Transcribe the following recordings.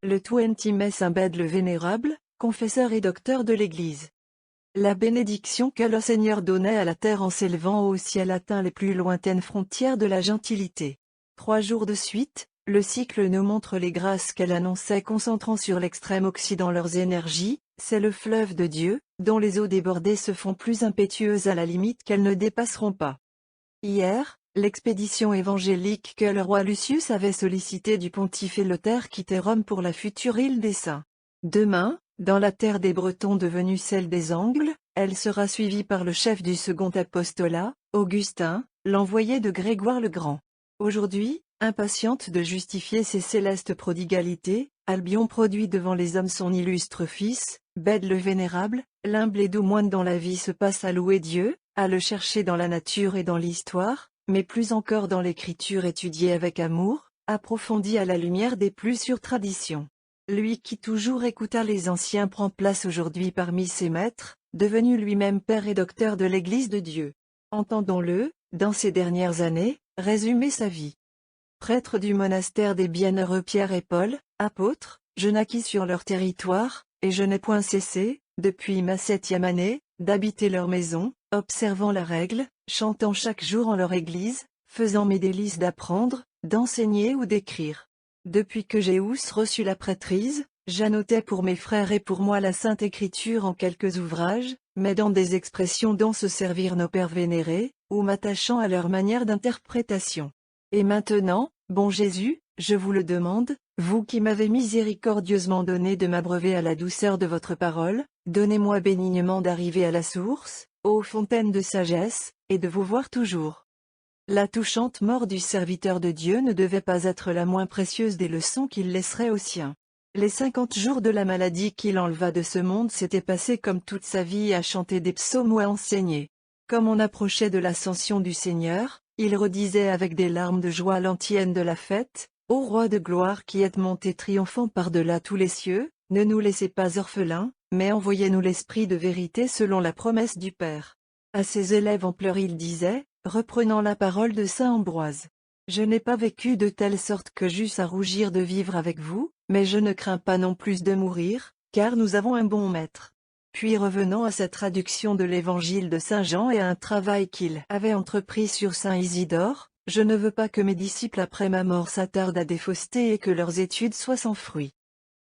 Le Twenty Saint Bède le Vénérable, confesseur et docteur de l'Église. La bénédiction que le Seigneur donnait à la terre en s'élevant au ciel atteint les plus lointaines frontières de la gentilité. 3 jours de suite, le cycle nous montre les grâces qu'elle annonçait concentrant sur l'extrême occident leurs énergies, c'est le fleuve de Dieu, dont les eaux débordées se font plus impétueuses à la limite qu'elles ne dépasseront pas. Hier, l'expédition évangélique que le roi Lucius avait sollicitée du pontife Lothaire quittait Rome pour la future île des Saints. Demain, dans la terre des Bretons devenue celle des Angles, elle sera suivie par le chef du second apostolat, Augustin, l'envoyé de Grégoire le Grand. Aujourd'hui, impatiente de justifier ses célestes prodigalités, Albion produit devant les hommes son illustre fils, Bède le Vénérable, l'humble et doux moine dont la vie se passe à louer Dieu, à le chercher dans la nature et dans l'histoire, mais plus encore dans l'écriture étudiée avec amour, approfondie à la lumière des plus sûres traditions. Lui qui toujours écouta les anciens prend place aujourd'hui parmi ses maîtres, devenu lui-même père et docteur de l'Église de Dieu. Entendons-le, dans ces dernières années, résumer sa vie. Prêtre du monastère des Bienheureux Pierre et Paul, apôtres, je naquis sur leur territoire, et je n'ai point cessé, depuis ma 7e année, d'habiter leur maison, observant la règle, chantant chaque jour en leur église, faisant mes délices d'apprendre, d'enseigner ou d'écrire. Depuis que j'ai reçu la prêtrise, j'annotais pour mes frères et pour moi la Sainte Écriture en quelques ouvrages, m'aidant des expressions dont se servirent nos pères vénérés, ou m'attachant à leur manière d'interprétation. Et maintenant, bon Jésus, je vous le demande, vous qui m'avez miséricordieusement donné de m'abreuver à la douceur de votre parole, donnez-moi bénignement d'arriver à la source, ô fontaine de sagesse, et de vous voir toujours. La touchante mort du serviteur de Dieu ne devait pas être la moins précieuse des leçons qu'il laisserait aux siens. Les 50 jours de la maladie qu'il enleva de ce monde s'étaient passés comme toute sa vie à chanter des psaumes ou à enseigner. Comme on approchait de l'ascension du Seigneur, il redisait avec des larmes de joie l'antienne de la fête, « Ô roi de gloire qui êtes monté triomphant par-delà tous les cieux, ne nous laissez pas orphelins, mais envoyez-nous l'esprit de vérité selon la promesse du Père. » À ses élèves en pleurs il disait, reprenant la parole de saint Ambroise. « Je n'ai pas vécu de telle sorte que j'eusse à rougir de vivre avec vous, mais je ne crains pas non plus de mourir, car nous avons un bon maître. » Puis revenant à sa traduction de l'évangile de saint Jean et à un travail qu'il avait entrepris sur saint Isidore, « Je ne veux pas que mes disciples après ma mort s'attardent à des faussetés et que leurs études soient sans fruit. »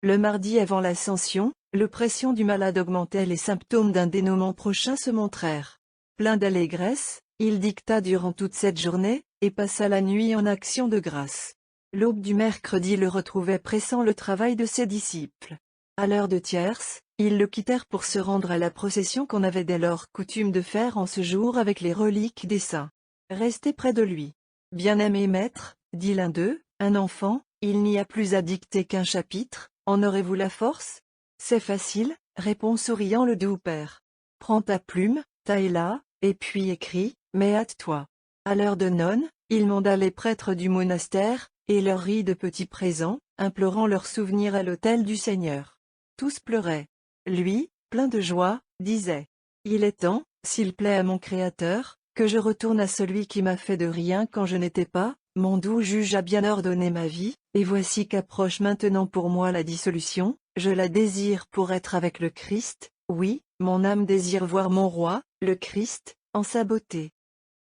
Le mardi avant l'ascension, l'oppression du malade augmentait, les symptômes d'un dénouement prochain se montrèrent. Plein d'allégresse, il dicta durant toute cette journée, et passa la nuit en action de grâce. L'aube du mercredi le retrouvait pressant le travail de ses disciples. À l'heure de tierce, ils le quittèrent pour se rendre à la procession qu'on avait dès lors coutume de faire en ce jour avec les reliques des saints. Restez près de lui. « Bien-aimé maître, dit l'un d'eux, un enfant, il n'y a plus à dicter qu'un chapitre, en aurez-vous la force ? » « C'est facile, répond souriant le doux père. Prends ta plume, taille-la, et puis écris, mais hâte-toi. À l'heure de nonne, il manda les prêtres du monastère, et leur rit de petits présents, implorant leur souvenir à l'autel du Seigneur. Tous pleuraient. Lui, plein de joie, disait: « Il est temps, s'il plaît à mon Créateur, que je retourne à celui qui m'a fait de rien quand je n'étais pas, mon doux juge a bien ordonné ma vie, et voici qu'approche maintenant pour moi la dissolution, je la désire pour être avec le Christ, oui, mon âme désire voir mon roi, le Christ, en sa beauté. »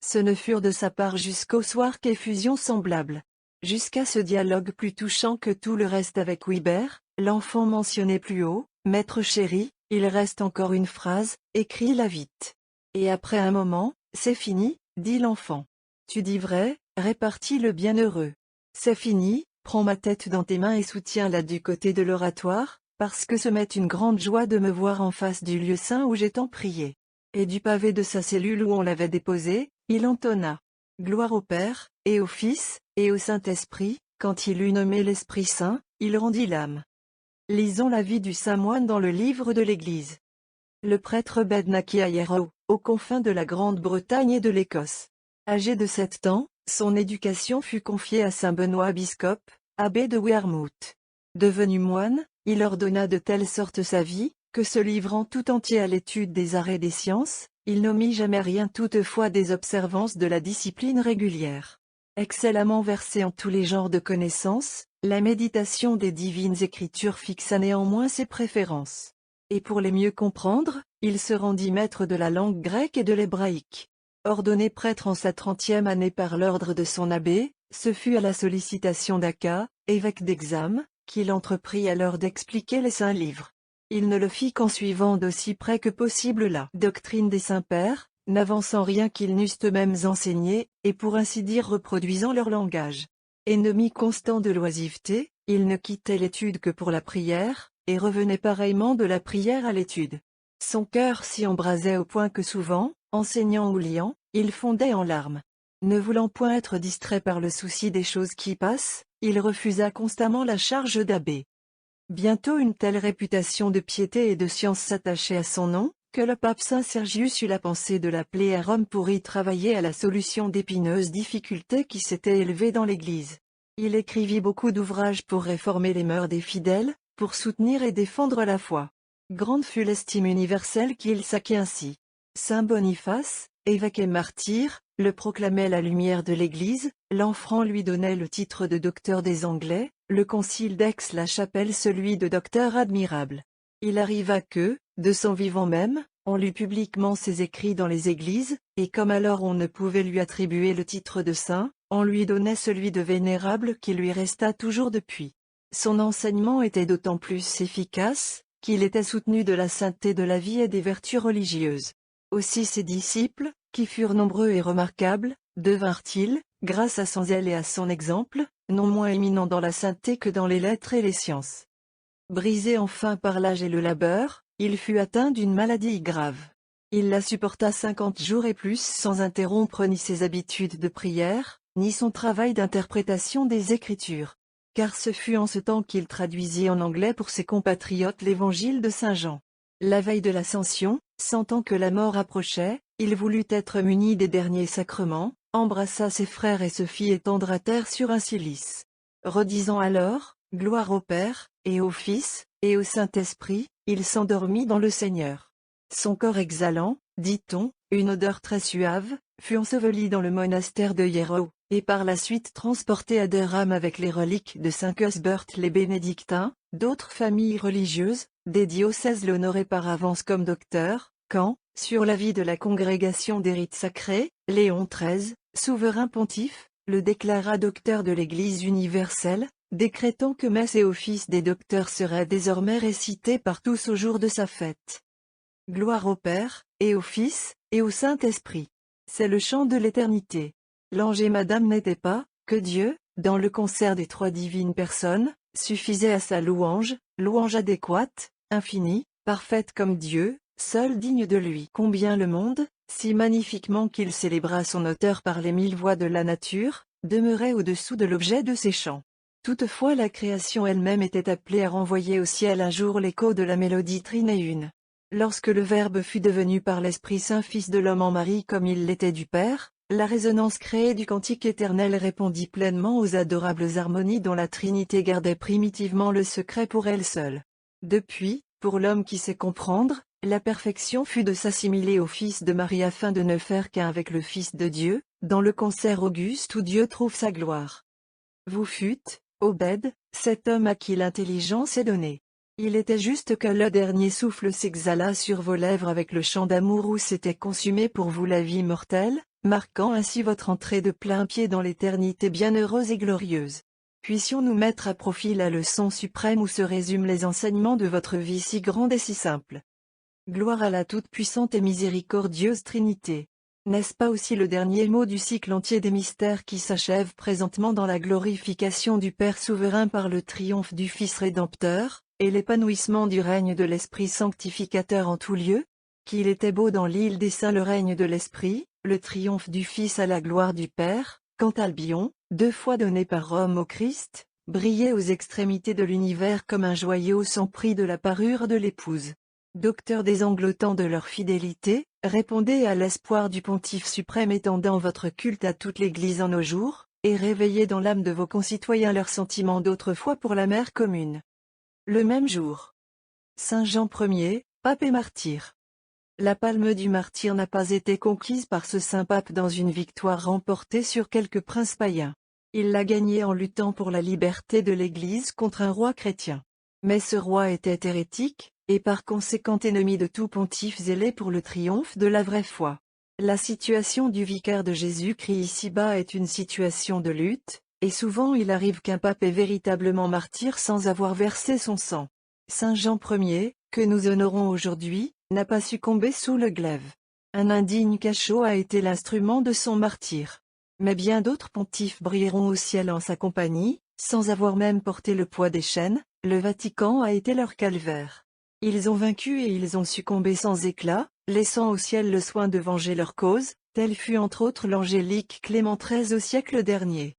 Ce ne furent de sa part jusqu'au soir qu'effusions semblables. Jusqu'à ce dialogue plus touchant que tout le reste avec Guibert, l'enfant mentionné plus haut, « Maître chéri, il reste encore une phrase, écris-la vite. » Et après un moment, « C'est fini, dit l'enfant. Tu dis vrai, répartit le bienheureux. C'est fini, prends ma tête dans tes mains et soutiens-la du côté de l'oratoire, parce que ce m'est une grande joie de me voir en face du lieu saint où j'ai tant prié. » Et du pavé de sa cellule où on l'avait déposé, il entonna: « Gloire au Père, et au Fils, et au Saint-Esprit. » Quand il eut nommé l'Esprit Saint, il rendit l'âme. Lisons la vie du saint moine dans le livre de l'Église. Le prêtre Bède naquit à Yarrow, aux confins de la Grande-Bretagne et de l'Écosse. Âgé de 7 ans, son éducation fut confiée à saint Benoît Biscope, abbé de Wearmouth. Devenu moine, il ordonna de telle sorte sa vie, que se livrant tout entier à l'étude des arts et des sciences, il n'omit jamais rien toutefois des observances de la discipline régulière. Excellemment versé en tous les genres de connaissances, La méditation des divines écritures fixa néanmoins ses préférences. Et pour les mieux comprendre, il se rendit maître de la langue grecque et de l'hébraïque. Ordonné prêtre en sa 30e année par l'ordre de son abbé, ce fut à la sollicitation d'Aka, évêque d'Exam, qu'il entreprit alors d'expliquer les saints livres. Il ne le fit qu'en suivant d'aussi près que possible la doctrine des saints-pères, n'avançant rien qu'ils n'eussent eux-mêmes enseigné, et pour ainsi dire reproduisant leur langage. Ennemi constant de l'oisiveté, il ne quittait l'étude que pour la prière, et revenait pareillement de la prière à l'étude. Son cœur s'y embrasait au point que souvent, enseignant ou liant, il fondait en larmes. Ne voulant point être distrait par le souci des choses qui passent, il refusa constamment la charge d'abbé. Bientôt une telle réputation de piété et de science s'attachait à son nom, que le pape Saint Sergius eut la pensée de l'appeler à Rome pour y travailler à la solution d'épineuses difficultés qui s'étaient élevées dans l'Église. Il écrivit beaucoup d'ouvrages pour réformer les mœurs des fidèles, pour soutenir et défendre la foi. Grande fut l'estime universelle qu'il s'acquit ainsi. Saint Boniface, évêque et martyr, le proclamait la lumière de l'Église, l'enfant lui donnait le titre de docteur des Anglais, le concile d'Aix-la-Chapelle celui de docteur admirable. Il arriva que, de son vivant même, on lut publiquement ses écrits dans les églises, et comme alors on ne pouvait lui attribuer le titre de saint, on lui donnait celui de vénérable qui lui resta toujours depuis. Son enseignement était d'autant plus efficace, qu'il était soutenu de la sainteté de la vie et des vertus religieuses. Aussi ses disciples, qui furent nombreux et remarquables, devinrent-ils, grâce à son zèle et à son exemple, non moins éminents dans la sainteté que dans les lettres et les sciences. Brisé enfin par l'âge et le labeur, il fut atteint d'une maladie grave. Il la supporta 50 jours et plus sans interrompre ni ses habitudes de prière, ni son travail d'interprétation des Écritures. Car ce fut en ce temps qu'il traduisit en anglais pour ses compatriotes l'évangile de Saint Jean. La veille de l'Ascension, sentant que la mort approchait, il voulut être muni des derniers sacrements, embrassa ses frères et se fit étendre à terre sur un cilice. Redisant alors, « Gloire au Père, et au Fils, et au Saint-Esprit », il s'endormit dans le Seigneur. Son corps exhalant, dit-on, une odeur très suave, fut enseveli dans le monastère de Hierro, et par la suite transporté à Durham avec les reliques de Saint Cuthbert les Bénédictins, d'autres familles religieuses, des diocèses l'honoraient par avance comme docteur, quand, sur l'avis de la Congrégation des rites sacrés, Léon XIII, souverain pontife, le déclara docteur de l'Église universelle, décrétant que messe et office des docteurs seraient désormais récités par tous au jour de sa fête. Gloire au Père, et au Fils, et au Saint-Esprit. C'est le chant de l'éternité. L'ange et Madame n'étaient pas, que Dieu, dans le concert des trois divines personnes, suffisait à sa louange, louange adéquate, infinie, parfaite comme Dieu, seul digne de lui. Combien le monde, si magnifiquement qu'il célébra son auteur par les 1000 voix de la nature, demeurait au-dessous de l'objet de ses chants. Toutefois la création elle-même était appelée à renvoyer au ciel un jour l'écho de la mélodie trinéune. Lorsque le Verbe fut devenu par l'Esprit Saint Fils de l'homme en Marie comme il l'était du Père, la résonance créée du cantique éternel répondit pleinement aux adorables harmonies dont la Trinité gardait primitivement le secret pour elle seule. Depuis, pour l'homme qui sait comprendre, la perfection fut de s'assimiler au Fils de Marie afin de ne faire qu'un avec le Fils de Dieu, dans le concert auguste où Dieu trouve sa gloire. Vous fûtes, Obed, cet homme à qui l'intelligence est donnée. Il était juste que le dernier souffle s'exhala sur vos lèvres avec le chant d'amour où s'était consumée pour vous la vie mortelle, marquant ainsi votre entrée de plein pied dans l'éternité bienheureuse et glorieuse. Puissions-nous mettre à profit la leçon suprême où se résument les enseignements de votre vie si grande et si simple. Gloire à la toute-puissante et miséricordieuse Trinité. N'est-ce pas aussi le dernier mot du cycle entier des mystères qui s'achève présentement dans la glorification du Père souverain par le triomphe du Fils rédempteur, et l'épanouissement du règne de l'Esprit sanctificateur en tout lieu? Qu'il était beau dans l'île des saints le règne de l'Esprit, le triomphe du Fils à la gloire du Père, quand Albion, 2 fois donné par Rome au Christ, brillait aux extrémités de l'univers comme un joyau sans prix de la parure de l'épouse. Docteurs désanglotants de leur fidélité, répondez à l'espoir du Pontife suprême étendant votre culte à toute l'Église en nos jours, et réveillez dans l'âme de vos concitoyens leurs sentiments d'autrefois pour la mère commune. Le même jour. Saint Jean Ier, pape et martyr. La palme du martyr n'a pas été conquise par ce saint pape dans une victoire remportée sur quelque prince païen. Il l'a gagnée en luttant pour la liberté de l'Église contre un roi chrétien. Mais ce roi était hérétique, et par conséquent ennemi de tout pontife zélé pour le triomphe de la vraie foi. La situation du vicaire de Jésus-Christ ici-bas est une situation de lutte, et souvent il arrive qu'un pape est véritablement martyr sans avoir versé son sang. Saint Jean Ier, que nous honorons aujourd'hui, n'a pas succombé sous le glaive. Un indigne cachot a été l'instrument de son martyre. Mais bien d'autres pontifes brilleront au ciel en sa compagnie, sans avoir même porté le poids des chaînes. Le Vatican a été leur calvaire. Ils ont vaincu et ils ont succombé sans éclat, laissant au ciel le soin de venger leur cause, tel fut entre autres l'angélique Clément XIII au siècle dernier.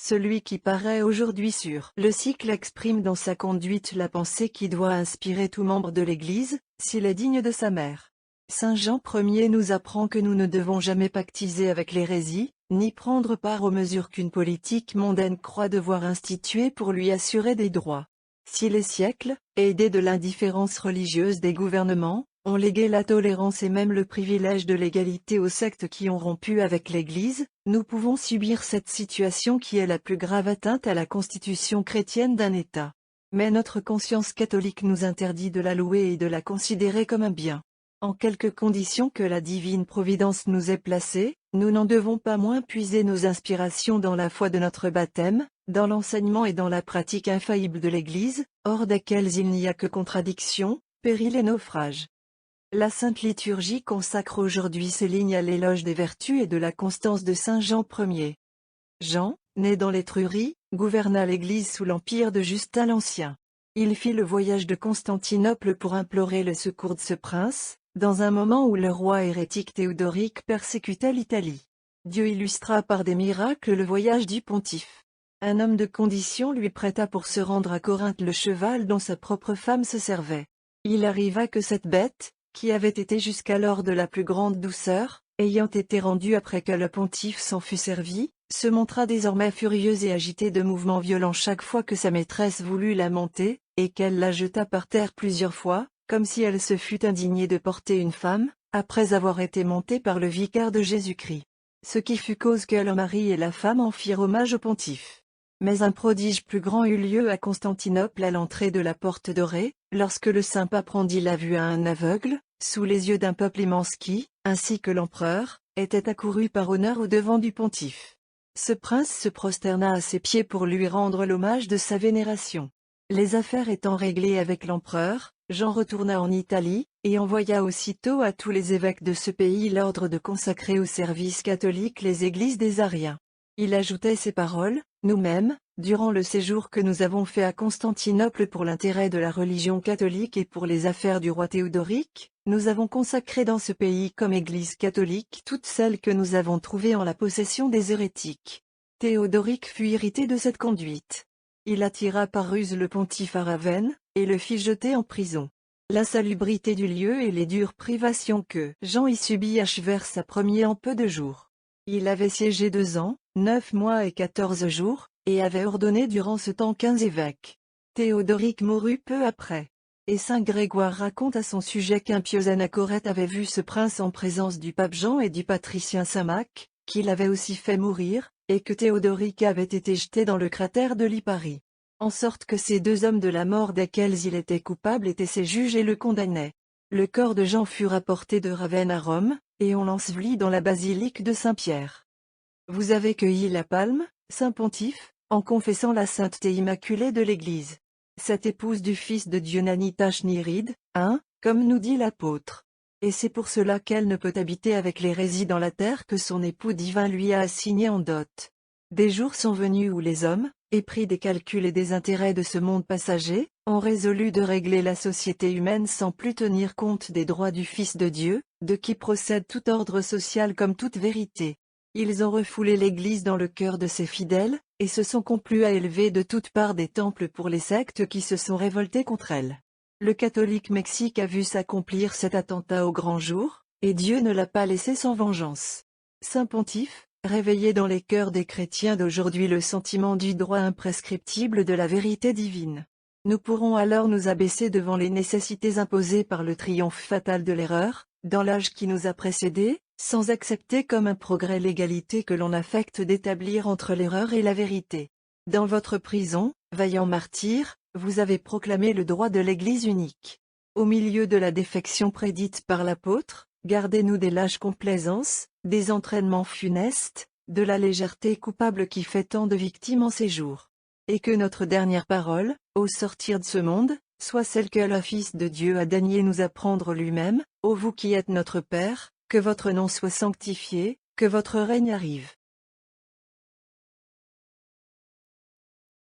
Celui qui paraît aujourd'hui sur le cycle exprime dans sa conduite la pensée qui doit inspirer tout membre de l'Église, s'il est digne de sa mère. Saint Jean Ier nous apprend que nous ne devons jamais pactiser avec l'hérésie, ni prendre part aux mesures qu'une politique mondaine croit devoir instituer pour lui assurer des droits. Si les siècles, aidés de l'indifférence religieuse des gouvernements, ont légué la tolérance et même le privilège de l'égalité aux sectes qui ont rompu avec l'Église, nous pouvons subir cette situation qui est la plus grave atteinte à la constitution chrétienne d'un État. Mais notre conscience catholique nous interdit de la louer et de la considérer comme un bien. En quelque conditions que la divine providence nous ait placés, nous n'en devons pas moins puiser nos inspirations dans la foi de notre baptême, dans l'enseignement et dans la pratique infaillible de l'Église, hors desquelles il n'y a que contradiction, péril et naufrage. La Sainte Liturgie consacre aujourd'hui ces lignes à l'éloge des vertus et de la constance de Saint Jean Ier. Jean, né dans l'Étrurie, gouverna l'Église sous l'empire de Justin l'Ancien. Il fit le voyage de Constantinople pour implorer le secours de ce prince, dans un moment où le roi hérétique Théodoric persécutait l'Italie. Dieu illustra par des miracles le voyage du pontife. Un homme de condition lui prêta pour se rendre à Corinthe le cheval dont sa propre femme se servait. Il arriva que cette bête, qui avait été jusqu'alors de la plus grande douceur, ayant été rendue après que le pontife s'en fut servi, se montra désormais furieuse et agitée de mouvements violents chaque fois que sa maîtresse voulut la monter, et qu'elle la jeta par terre plusieurs fois, comme si elle se fût indignée de porter une femme, après avoir été montée par le vicaire de Jésus-Christ. Ce qui fut cause que le mari et la femme en firent hommage au pontife. Mais un prodige plus grand eut lieu à Constantinople à l'entrée de la porte dorée, lorsque le saint pape rendit la vue à un aveugle, sous les yeux d'un peuple immense qui, ainsi que l'empereur, était accouru par honneur au-devant du pontife. Ce prince se prosterna à ses pieds pour lui rendre l'hommage de sa vénération. Les affaires étant réglées avec l'empereur, Jean retourna en Italie, et envoya aussitôt à tous les évêques de ce pays l'ordre de consacrer au service catholique les églises des Ariens. Il ajoutait ces paroles: « Nous-mêmes, durant le séjour que nous avons fait à Constantinople pour l'intérêt de la religion catholique et pour les affaires du roi Théodoric, nous avons consacré dans ce pays comme église catholique toutes celles que nous avons trouvées en la possession des hérétiques. » Théodoric fut irrité de cette conduite. Il attira par ruse le pontife à Ravenne, et le fit jeter en prison. L'insalubrité du lieu et les dures privations que Jean y subit achevèrent sa première en peu de jours. Il avait siégé 2 ans, 9 mois et 14 jours, et avait ordonné durant ce temps 15 évêques. Théodoric mourut peu après. Et saint Grégoire raconte à son sujet qu'un pieux anachorète avait vu ce prince en présence du pape Jean et du patricien saint Mac, qu'il avait aussi fait mourir, et que Théodoric avait été jeté dans le cratère de Lipari. En sorte que ces 2 hommes de la mort desquels il était coupable étaient ses juges et le condamnaient. Le corps de Jean fut rapporté de Ravenne à Rome, et on l'ensevelit dans la basilique de Saint-Pierre. Vous avez cueilli la palme, saint pontife, en confessant la sainteté immaculée de l'Église. Cette épouse du Fils de Dieu n'a ni tache ni ride, comme nous dit l'apôtre. Et c'est pour cela qu'elle ne peut habiter avec l'hérésie dans la terre que son époux divin lui a assigné en dot. Des jours sont venus où les hommes, épris des calculs et des intérêts de ce monde passager, ont résolu de régler la société humaine sans plus tenir compte des droits du Fils de Dieu, de qui procède tout ordre social comme toute vérité. Ils ont refoulé l'Église dans le cœur de ses fidèles, et se sont complus à élever de toutes parts des temples pour les sectes qui se sont révoltés contre elle. Le catholique Mexique a vu s'accomplir cet attentat au grand jour, et Dieu ne l'a pas laissé sans vengeance. Saint Pontife, réveillez dans les cœurs des chrétiens d'aujourd'hui le sentiment du droit imprescriptible de la vérité divine. Nous pourrons alors nous abaisser devant les nécessités imposées par le triomphe fatal de l'erreur, dans l'âge qui nous a précédés, sans accepter comme un progrès l'égalité que l'on affecte d'établir entre l'erreur et la vérité. Dans votre prison, vaillant martyr, vous avez proclamé le droit de l'Église unique. Au milieu de la défection prédite par l'apôtre, gardez-nous des lâches complaisances, des entraînements funestes, de la légèreté coupable qui fait tant de victimes en ces jours. Et que notre dernière parole, au sortir de ce monde, soit celle que le Fils de Dieu a daigné nous apprendre lui-même, ô vous qui êtes notre Père, que votre nom soit sanctifié, que votre règne arrive.